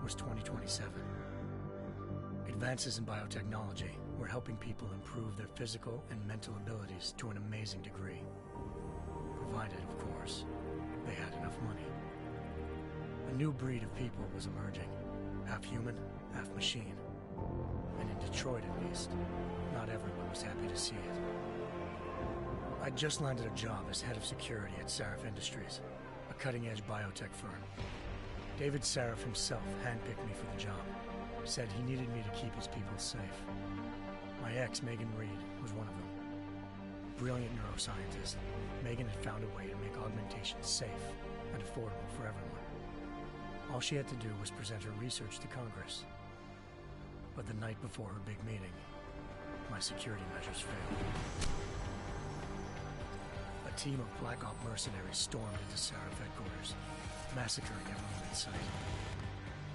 was 2027. Advances in biotechnology were helping people improve their physical and mental abilities to an amazing degree. Provided, of course, they had enough money. A new breed of people was emerging, half human, half machine. And in Detroit, at least, not everyone was happy to see it. I'd just landed a job as head of security at Sarif Industries, a cutting-edge biotech firm. David Sarif himself handpicked me for the job, said he needed me to keep his people safe. My ex, Megan Reed, was one of them. Brilliant neuroscientist, Megan had found a way to make augmentation safe and affordable for everyone. All she had to do was present her research to Congress. But the night before her big meeting, my security measures failed. A team of Black Op mercenaries stormed into Sarif headquarters, massacring everyone in sight.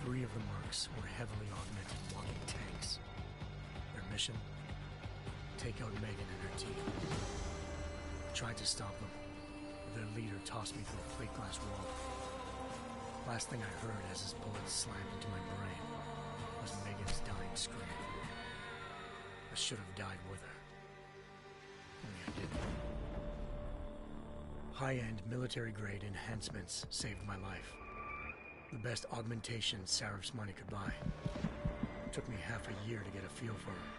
3 of the mercs were heavily augmented walking tanks. Their mission? Take out Megan and her team. I tried to stop them, but their leader tossed me through a plate glass wall. Last thing I heard as his bullets slammed into my brain was Megan's dying scream. I should have died with her. Only I didn't. High-end military-grade enhancements saved my life. The best augmentation Sarif's money could buy. It took me half a year to get a feel for her.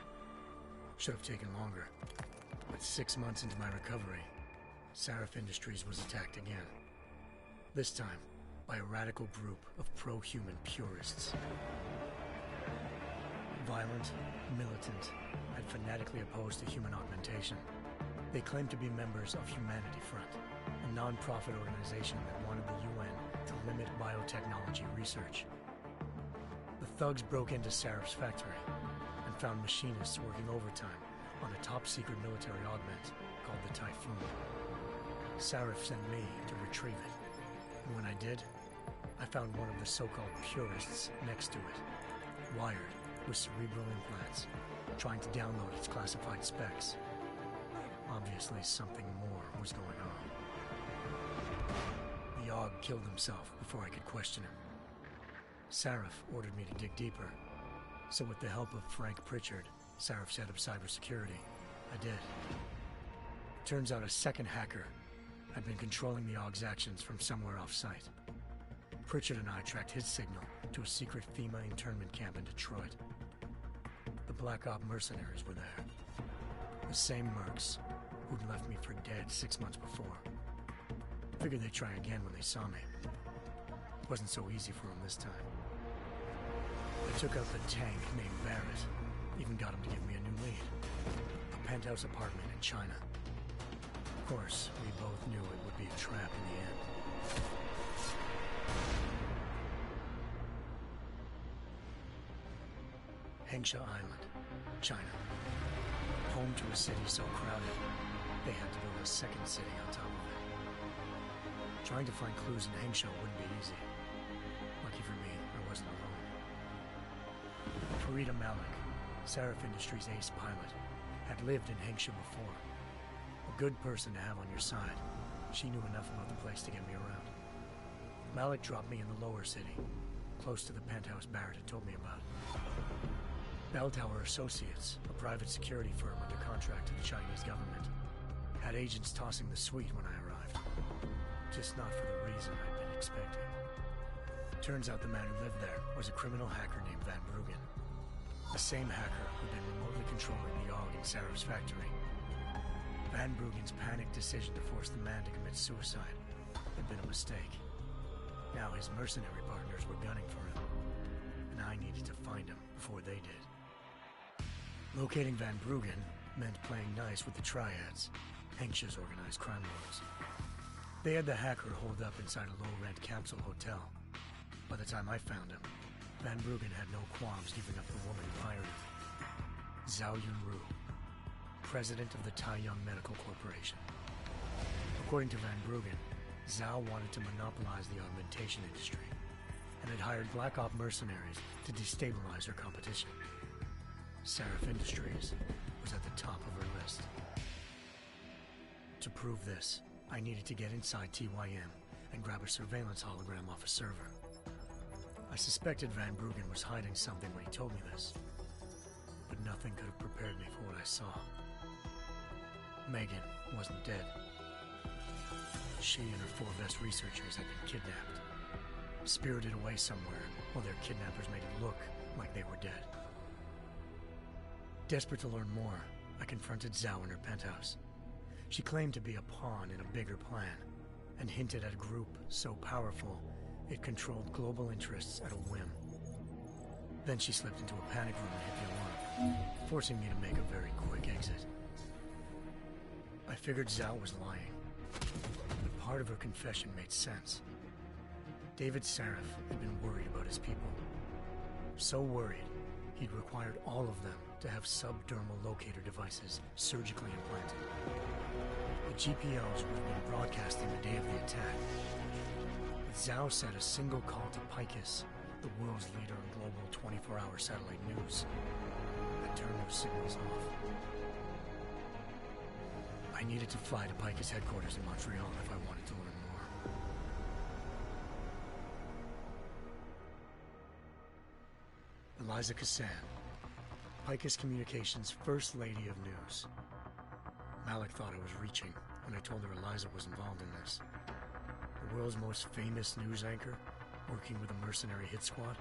Should have taken longer. But 6 months into my recovery, Sarif Industries was attacked again. This time, by a radical group of pro-human purists. Violent, militant, and fanatically opposed to human augmentation. They claimed to be members of Humanity Front, a non-profit organization that wanted the UN to limit biotechnology research. The thugs broke into Sarif's factory and found machinists working overtime on a top-secret military augment called the Typhoon. Sarif sent me to retrieve it, and when I did, I found one of the so-called purists next to it, wired with cerebral implants, trying to download its classified specs. Obviously, something more was going on. The Aug killed himself before I could question him. Sarif ordered me to dig deeper, so with the help of Frank Pritchard, Sarif's head of cybersecurity, I did. Turns out a second hacker had been controlling the Aug's actions from somewhere off-site. Pritchard and I tracked his signal to a secret FEMA internment camp in Detroit. The Black Op mercenaries were there. The same mercs who'd left me for dead 6 months before. Figured they'd try again when they saw me. It wasn't so easy for them this time. I took out the tank named Barrett, even got him to give me a new lead. A penthouse apartment in China. Of course, we both knew it would be a trap in the end. Hengsha Island, China. Home to a city so crowded, they had to build a second city on top of it. Trying to find clues in Hengsha wouldn't be easy. Lucky for me, I wasn't alone. Farida Malik, Sarif Industries' ace pilot, had lived in Hengsha before. A good person to have on your side. She knew enough about the place to get me around. Malik dropped me in the lower city, close to the penthouse Barrett had told me about. Bell Tower Associates, a private security firm under contract to the Chinese government, had agents tossing the suite when I arrived. Just not for the reason I'd been expecting. Turns out the man who lived there was a criminal hacker named Van Bruggen. The same hacker who'd been remotely controlling the Aug in Sarif's factory. Van Bruggen's panicked decision to force the man to commit suicide had been a mistake. Now his mercenary partners were gunning for him, and I needed to find him before they did. Locating Van Bruggen meant playing nice with the Triads, Hengsha's organized crime lords. They had the hacker holed up inside a low-rent capsule hotel. By the time I found him, Van Bruggen had no qualms giving up the woman who hired him. Zhao Yunru, president of the Taiyang Medical Corporation. According to Van Bruggen, Zhao wanted to monopolize the augmentation industry and had hired Black Op mercenaries to destabilize her competition. Sarif Industries was at the top of her list. To prove this, I needed to get inside TYM and grab a surveillance hologram off a server. I suspected Van Bruggen was hiding something when he told me this, but nothing could have prepared me for what I saw. Megan wasn't dead. She and her 4 best researchers had been kidnapped, spirited away somewhere while their kidnappers made it look like they were dead. Desperate to learn more, I confronted Zhao in her penthouse. She claimed to be a pawn in a bigger plan, and hinted at a group so powerful it controlled global interests at a whim. Then she slipped into a panic room and hit the alarm, forcing me to make a very quick exit. I figured Zhao was lying, but part of her confession made sense. David Sarif had been worried about his people. So worried, he'd required all of them to have subdermal locator devices surgically implanted. The GPLs would have been broadcasting the day of the attack. But Zhao said a single call to Picus, the world's leader in global 24-hour satellite news, had turned those signals off. I needed to fly to Picus headquarters in Montreal if I wanted to learn more. Eliza Cassan, Picus Communications' First Lady of News. Malik thought I was reaching when I told her Eliza was involved in this. The world's most famous news anchor, working with a mercenary hit squad.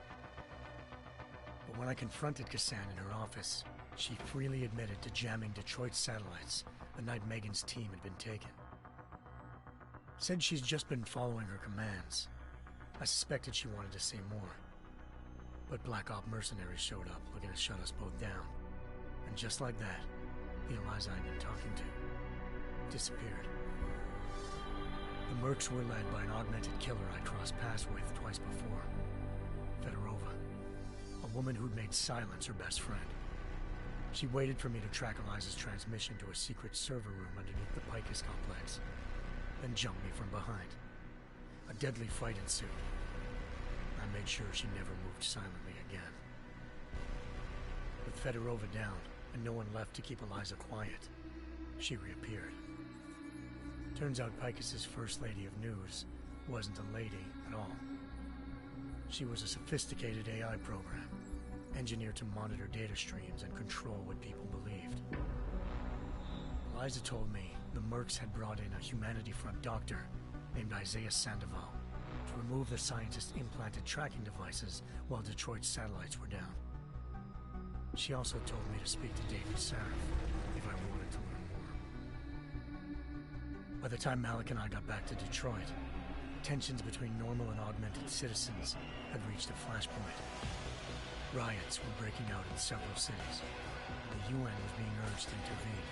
But when I confronted Cassan in her office, she freely admitted to jamming Detroit's satellites the night Megan's team had been taken. Said she's just been following her commands. I suspected she wanted to say more. But Black Op mercenaries showed up looking to shut us both down. And just like that, the Eliza I'd been talking to disappeared. The Mercs were led by an augmented killer I'd crossed paths with twice before. Fedorova, a woman who'd made silence her best friend. She waited for me to track Eliza's transmission to a secret server room underneath the Picus complex, then jumped me from behind. A deadly fight ensued. I made sure she never moved silently again. With Fedorova down, and no one left to keep Eliza quiet, she reappeared. Turns out Picus's First Lady of News wasn't a lady at all. She was a sophisticated AI program, engineered to monitor data streams and control what people believed. Eliza told me the Mercs had brought in a Humanity Front doctor named Isaiah Sandoval to remove the scientist's implanted tracking devices while Detroit's satellites were down. She also told me to speak to David Sarif if I wanted to learn more. By the time Malik and I got back to Detroit, tensions between normal and augmented citizens had reached a flashpoint. Riots were breaking out in several cities. The UN was being urged to intervene.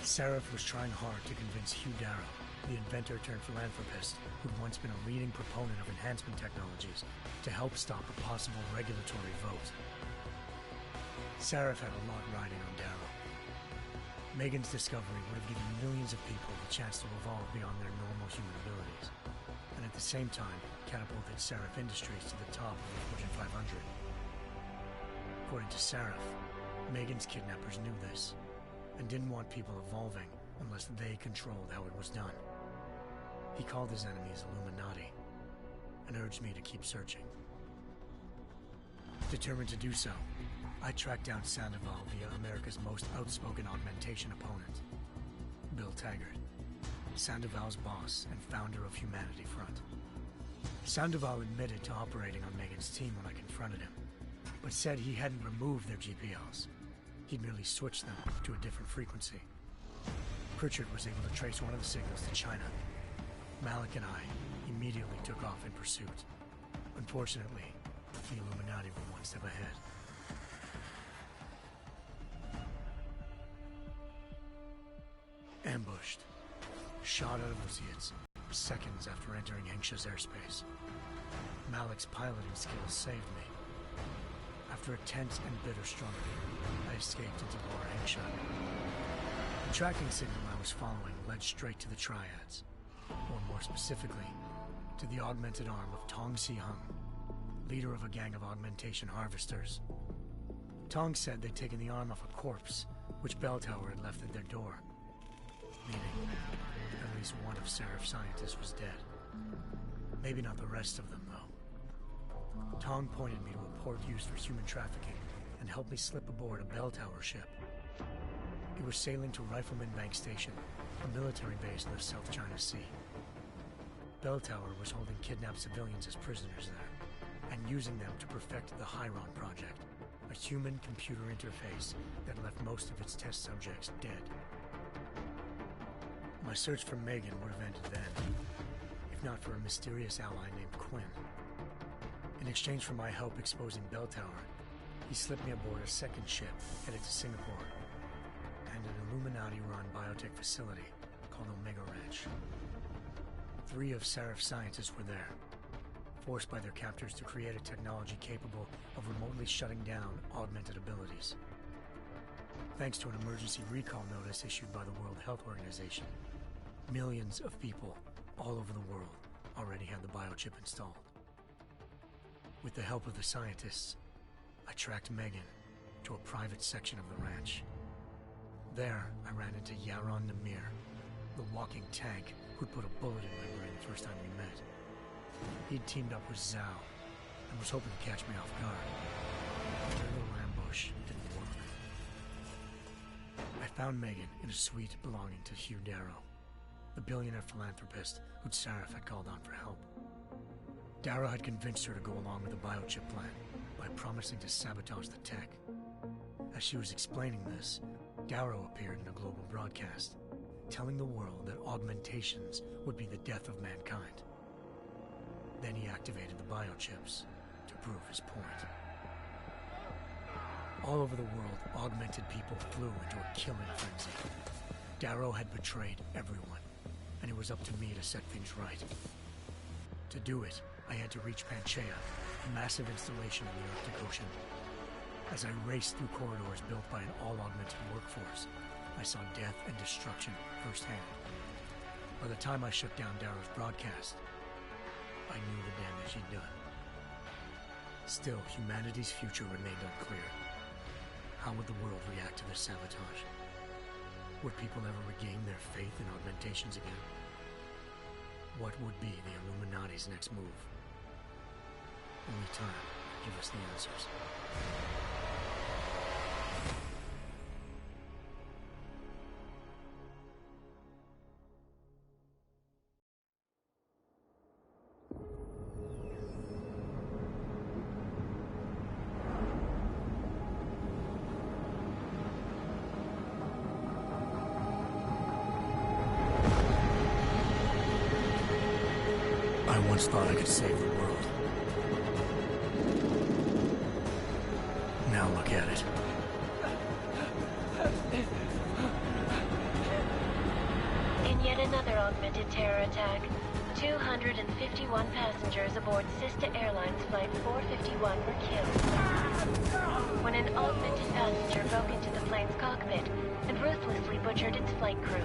Sarif was trying hard to convince Hugh Darrow, the inventor-turned-philanthropist who'd once been a leading proponent of enhancement technologies, to help stop a possible regulatory vote. Sarif had a lot riding on Darrow. Megan's discovery would have given millions of people the chance to evolve beyond their normal human abilities, and at the same time catapulted Sarif Industries to the top of the Fortune 500. According to Sarif, Megan's kidnappers knew this, and didn't want people evolving unless they controlled how it was done. He called his enemies Illuminati, and urged me to keep searching. Determined to do so, I tracked down Sandoval via America's most outspoken augmentation opponent, Bill Taggart, Sandoval's boss and founder of Humanity Front. Sandoval admitted to operating on Megan's team when I confronted him, but said he hadn't removed their GPLs. He'd merely switched them to a different frequency. Pritchard was able to trace one of the signals to China. Malik and I immediately took off in pursuit. Unfortunately, the Illuminati were one step ahead. Ambushed. Shot out of Luciets seconds after entering Hengsha's airspace. Malik's piloting skills saved me. After a tense and bitter struggle, I escaped into Lower Hengsha. The tracking signal I was following led straight to the Triads, or more specifically, to the augmented arm of Tong Si-hung, leader of a gang of augmentation harvesters. Tong said they'd taken the arm off a corpse, which Bell Tower had left at their door, meaning at least one of Sarif's scientists was dead. Maybe not the rest of them, though. Tong pointed me to a port used for human trafficking and helped me slip aboard a bell tower ship. It was sailing to Rifleman Bank Station, a military base in the South China Sea. Bell Tower was holding kidnapped civilians as prisoners there, and using them to perfect the Chiron Project, a human-computer interface that left most of its test subjects dead. My search for Megan would have ended then, if not for a mysterious ally named Quinn. In exchange for my help exposing Bell Tower, he slipped me aboard a second ship headed to Singapore and an Illuminati-run biotech facility called Omega Ranch. 3 of Serif's scientists were there, forced by their captors to create a technology capable of remotely shutting down augmented abilities. Thanks to an emergency recall notice issued by the World Health Organization, millions of people all over the world already had the biochip installed. With the help of the scientists, I tracked Megan to a private section of the ranch. There, I ran into Yaron Namir, the walking tank who'd put a bullet in my brain the first time we met. He'd teamed up with Zhao and was hoping to catch me off guard. Their little ambush didn't work. I found Megan in a suite belonging to Hugh Darrow, the billionaire philanthropist who'd Serif had called on for help. Darrow had convinced her to go along with the biochip plan by promising to sabotage the tech. As she was explaining this, Darrow appeared in a global broadcast, telling the world that augmentations would be the death of mankind. Then he activated the biochips to prove his point. All over the world, augmented people flew into a killing frenzy. Darrow had betrayed everyone, and it was up to me to set things right. To do it, I had to reach Panchaea, a massive installation in the Arctic Ocean. As I raced through corridors built by an all-augmented workforce, I saw death and destruction firsthand. By the time I shut down Darrow's broadcast, I knew the damage he'd done. Still, humanity's future remained unclear. How would the world react to this sabotage? Would people ever regain their faith in augmentations again? What would be the Illuminati's next move? Only time will give us the answers. I once thought I could save the world. Now look at it. In yet another augmented terror attack, 251 passengers aboard Sister Airlines Flight 451 were killed when an augmented passenger broke into the plane's cockpit and ruthlessly butchered its flight crew.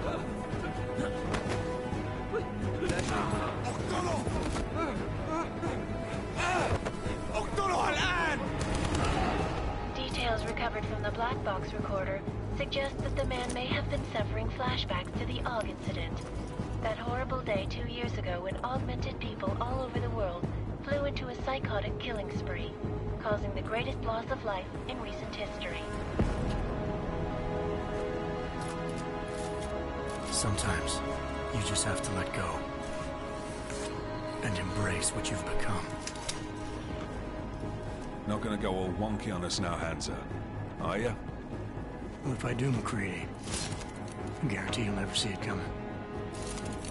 Details recovered from the black box recorder suggest that the man may have been suffering flashbacks to the AUG incident. That horrible day 2 years ago when augmented people all over the world flew into a psychotic killing spree, causing the greatest loss of life in recent history. Sometimes, you just have to let go. And embrace what you've become. Not gonna go all wonky on us now, Hansa, are you? Well, if I do, McCready, I guarantee you'll never see it coming.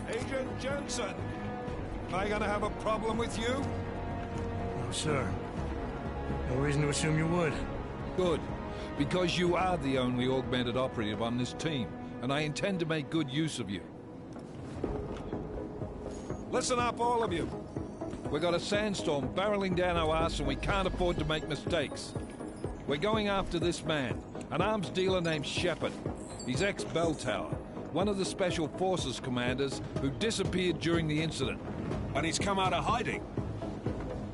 Agent Jensen! Am I gonna have a problem with you? No, sir. No reason to assume you would. Good. Because you are the only augmented operative on this team, and I intend to make good use of you. Listen up, all of you. We got a sandstorm barreling down our arse and we can't afford to make mistakes. We're going after this man, an arms dealer named Shepard. He's ex-Bell Tower, one of the Special Forces commanders who disappeared during the incident. And he's come out of hiding.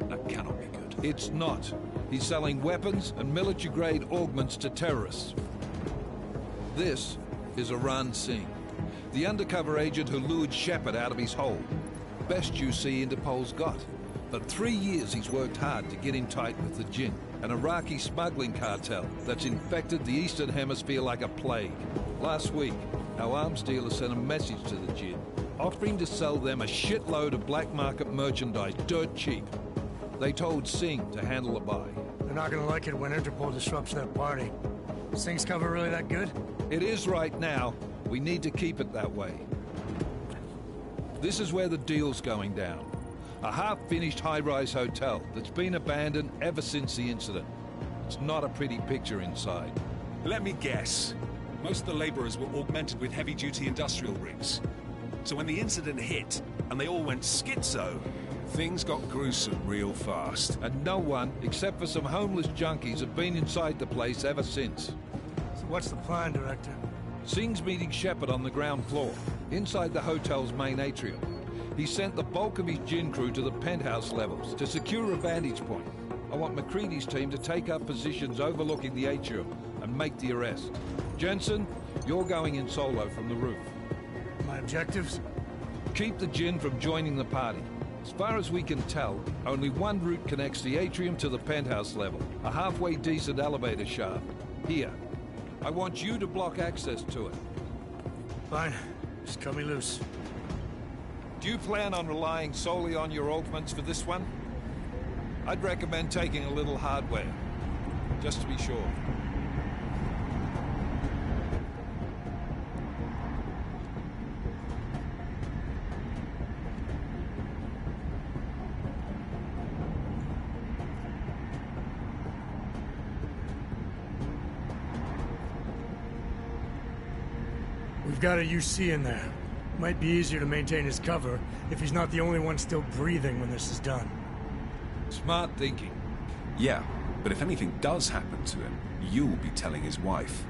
That cannot be good. It's not. He's selling weapons and military-grade augments to terrorists. This is Aran Singh, the undercover agent who lured Shepard out of his hole. Best you see Interpol's got. For 3 years he's worked hard to get in tight with the Jinn, an Iraqi smuggling cartel that's infected the Eastern Hemisphere like a plague. Last week, our arms dealer sent a message to the Jinn, offering to sell them a shitload of black market merchandise dirt cheap. They told Singh to handle the buy. They're not gonna like it when Interpol disrupts their party. Singh's cover really that good? It is right now. We need to keep it that way. This is where the deal's going down. A half-finished high-rise hotel that's been abandoned ever since the incident. It's not a pretty picture inside. Let me guess. Most of the laborers were augmented with heavy-duty industrial rigs. So when the incident hit, and they all went schizo, things got gruesome real fast. And no one, except for some homeless junkies, have been inside the place ever since. So what's the plan, Director? Singh's meeting Shepard on the ground floor, inside the hotel's main atrium. He sent the bulk of his Jinn crew to the penthouse levels to secure a vantage point. I want McCready's team to take up positions overlooking the atrium and make the arrest. Jensen, you're going in solo from the roof. My objectives? Keep the Jinn from joining the party. As far as we can tell, only one route connects the atrium to the penthouse level, a halfway decent elevator shaft. Here. I want you to block access to it. Fine. Just cut me loose. Do you plan on relying solely on your augments for this one? I'd recommend taking a little hardware, just to be sure. We've got a UC in there. Might be easier to maintain his cover if he's not the only one still breathing when this is done. Smart thinking. Yeah, but if anything does happen to him, you'll be telling his wife.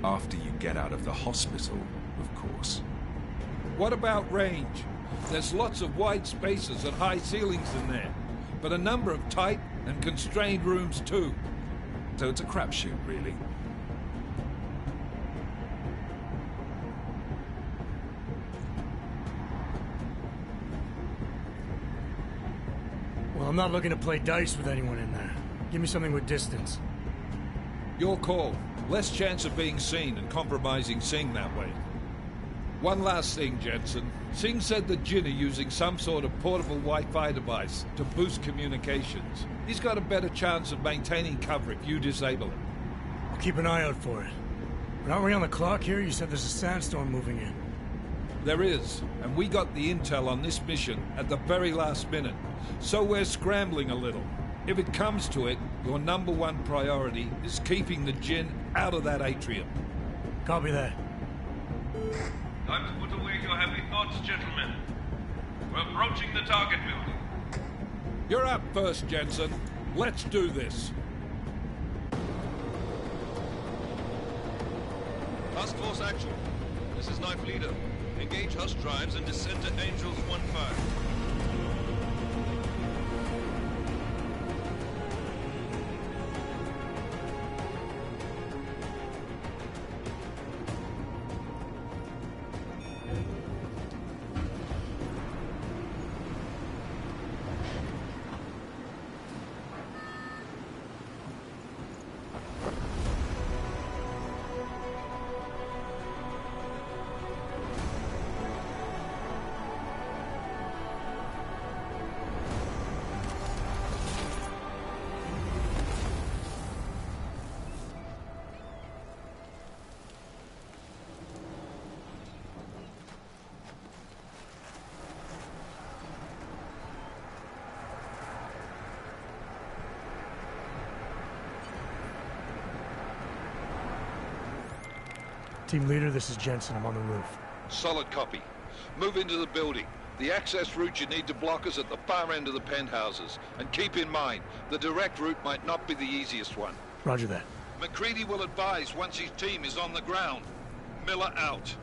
After you get out of the hospital, of course. What about range? There's lots of wide spaces and high ceilings in there, but a number of tight and constrained rooms too. So it's a crapshoot, really. Well, I'm not looking to play dice with anyone in there. Give me something with distance. Your call. Less chance of being seen and compromising Singh that way. One last thing, Jensen. Singh said the Jinn are using some sort of portable Wi-Fi device to boost communications. He's got a better chance of maintaining cover if you disable it. I'll keep an eye out for it. But aren't we on the clock here? You said there's a sandstorm moving in. There is, and we got the intel on this mission at the very last minute. So we're scrambling a little. If it comes to it, your number one priority is keeping the Jinn out of that atrium. Copy that. Time to put away your heavy thoughts, gentlemen. We're approaching the target building. You're up first, Jensen. Let's do this. Task Force Action. This is Knife Leader. Engage Hush drives and descend to Angels 1-5. Team leader, this is Jensen. I'm on the roof. Solid copy. Move into the building. The access route you need to block is at the far end of the penthouses. And keep in mind, the direct route might not be the easiest one. Roger that. McCready will advise once his team is on the ground. Miller out.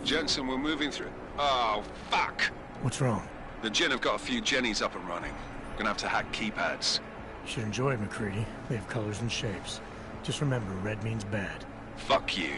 Jensen, we're moving through... Oh, fuck! What's wrong? The Jinn have got a few Jennies up and running. Gonna have to hack keypads. You should enjoy it, McCready. They have colors and shapes. Just remember, red means bad. Fuck you.